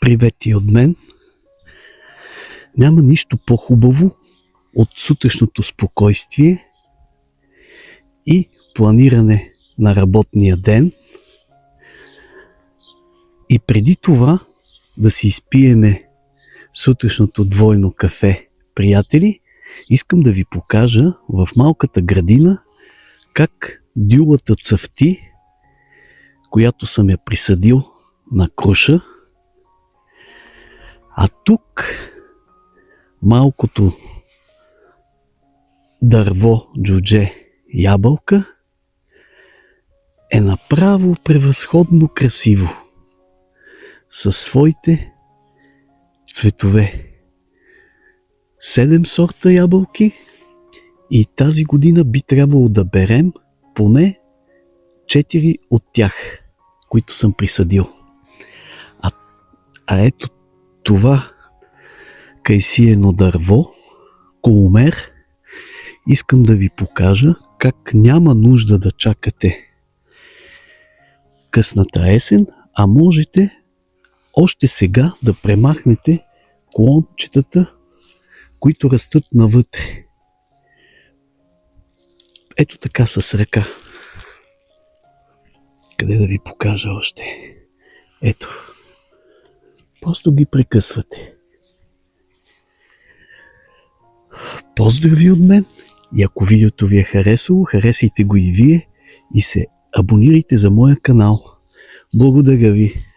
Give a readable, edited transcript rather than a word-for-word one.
Привет и от мен. Няма нищо по-хубаво от сутрешното спокойствие и планиране на работния ден. И преди това да си изпиеме сутрешното двойно кафе, приятели, искам да ви покажа в малката градина как дюлата цъфти, която съм я присадил на круша. А тук малкото дърво, джудже, ябълка е направо превъзходно красиво със своите цветове. 7 сорта ябълки и тази година би трябвало да берем поне 4 от тях, които съм присадил. А ето това кайсиено дърво, колумер, искам да ви покажа как няма нужда да чакате късната есен, а можете още сега да премахнете клончетата, които растат навътре. Ето така с ръка. Къде да ви покажа още? Ето. Просто ги прекъсвате. Поздрави от мен и ако видеото ви е харесало, харесайте го и вие и се абонирайте за моя канал. Благодаря ви!